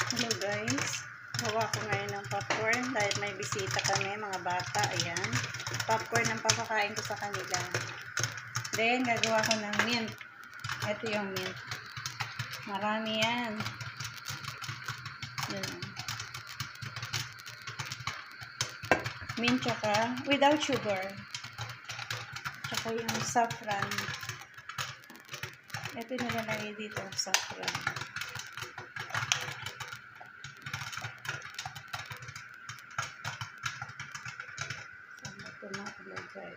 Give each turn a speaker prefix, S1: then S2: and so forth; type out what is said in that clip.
S1: Hello guys, gawa ko ngayon ng popcorn dahil may bisita kami, mga bata. Ayan, popcorn ang papakain ko sa kanila. Then gagawa ko ng mint. Ito yung mint, marami yan. Yan. Mint tsaka without sugar, tsaka yung saffron. Ito nilalagay dito, saffron. Ito na ilagay.